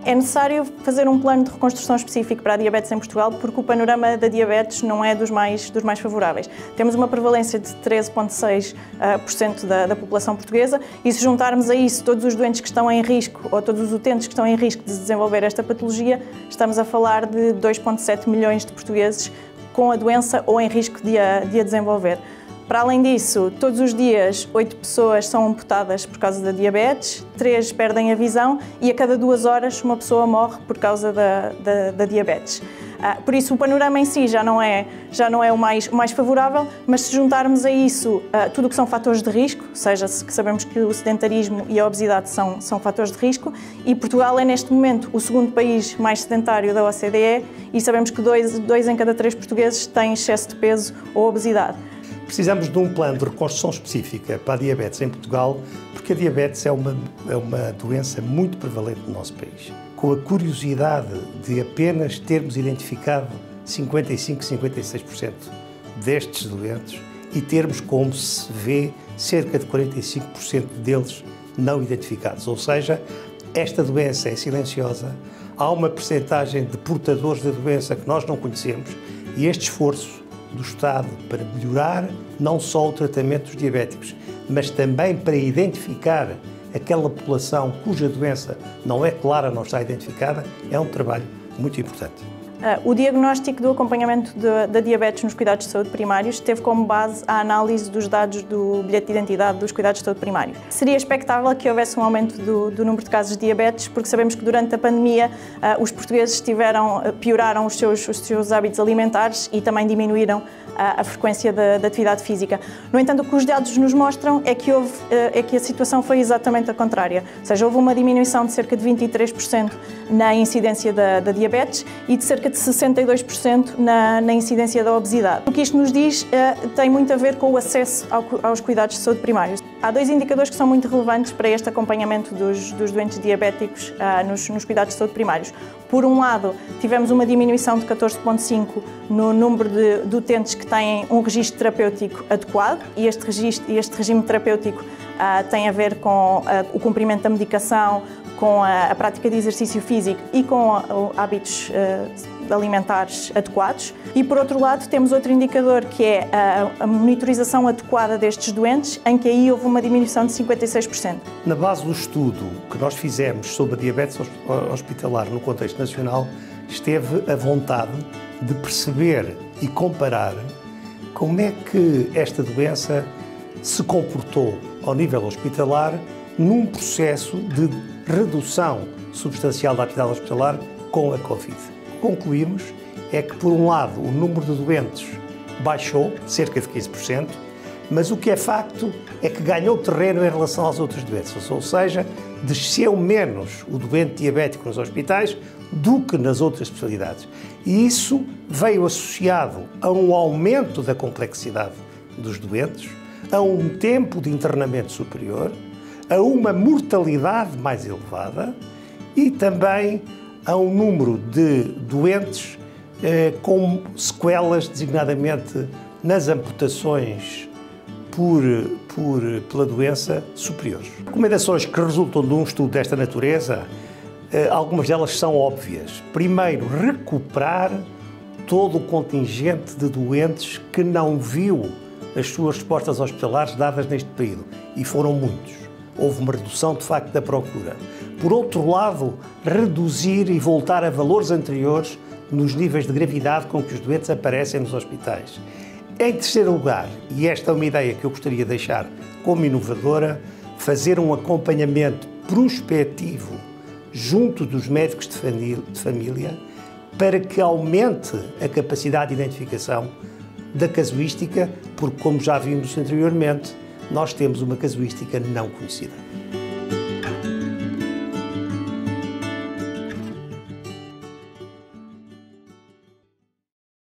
É necessário fazer um plano de reconstrução específico para a diabetes em Portugal, porque o panorama da diabetes não é dos mais favoráveis. Temos uma prevalência de 13,6% da população portuguesa e, se juntarmos a isso todos os doentes que estão em risco ou todos os utentes que estão em risco de desenvolver esta patologia, estamos a falar de 2,7 milhões de portugueses com a doença ou em risco de a desenvolver. Para além disso, todos os dias 8 pessoas são amputadas por causa da diabetes, 3 perdem a visão e a cada 2 horas uma pessoa morre por causa da diabetes. Por isso, o panorama em si já não é o mais favorável, mas se juntarmos a isso tudo o que são fatores de risco, ou seja, que sabemos que o sedentarismo e a obesidade são fatores de risco, e Portugal é neste momento o segundo país mais sedentário da OCDE e sabemos que 2 em cada 3 portugueses têm excesso de peso ou obesidade. Precisamos de um plano de reconstrução específica para a diabetes em Portugal, porque a diabetes é uma doença muito prevalente no nosso país. Com a curiosidade de apenas termos identificado 55, 56% destes doentes e termos, como se vê, cerca de 45% deles não identificados. Ou seja, esta doença é silenciosa, há uma percentagem de portadores da doença que nós não conhecemos e este esforço do Estado para melhorar não só o tratamento dos diabéticos, mas também para identificar aquela população cuja doença não é clara, não está identificada, é um trabalho muito importante. O diagnóstico do acompanhamento da diabetes nos cuidados de saúde primários teve como base a análise dos dados do bilhete de identidade dos cuidados de saúde primários. Seria expectável que houvesse um aumento do número de casos de diabetes, porque sabemos que durante a pandemia os portugueses pioraram os seus hábitos alimentares e também diminuíram a frequência da atividade física. No entanto, o que os dados nos mostram é que a situação foi exatamente a contrária, ou seja, houve uma diminuição de cerca de 23% na incidência da diabetes e de cerca de 62% na incidência da obesidade. O que isto nos diz tem muito a ver com o acesso aos cuidados de saúde primários. Há 2 indicadores que são muito relevantes para este acompanhamento dos doentes diabéticos nos cuidados de saúde primários. Por um lado, tivemos uma diminuição de 14,5% no número de utentes que têm um registro terapêutico adequado e este regime terapêutico tem a ver com o cumprimento da medicação, com a prática de exercício físico e com hábitos alimentares adequados. E, por outro lado, temos outro indicador que é a monitorização adequada destes doentes, em que aí houve uma diminuição de 56%. Na base do estudo que nós fizemos sobre a diabetes hospitalar no contexto nacional, esteve a vontade de perceber e comparar como é que esta doença se comportou ao nível hospitalar num processo de redução substancial da atividade hospitalar com a Covid. O que concluímos é que, por um lado, o número de doentes baixou, cerca de 15%, mas o que é facto é que ganhou terreno em relação às outras doenças, ou seja, desceu menos o doente diabético nos hospitais do que nas outras especialidades. E isso veio associado a um aumento da complexidade dos doentes, a um tempo de internamento superior, a uma mortalidade mais elevada e também a um número de doentes com sequelas, designadamente nas amputações pela doença, superiores. Recomendações que resultam de um estudo desta natureza, algumas delas são óbvias. Primeiro, recuperar todo o contingente de doentes que não viu as suas respostas hospitalares dadas neste período, e foram muitos. Houve uma redução, de facto, da procura. Por outro lado, reduzir e voltar a valores anteriores nos níveis de gravidade com que os doentes aparecem nos hospitais. Em terceiro lugar, e esta é uma ideia que eu gostaria de deixar como inovadora, fazer um acompanhamento prospectivo junto dos médicos de família para que aumente a capacidade de identificação da casuística, porque, como já vimos anteriormente, nós temos uma casuística não conhecida.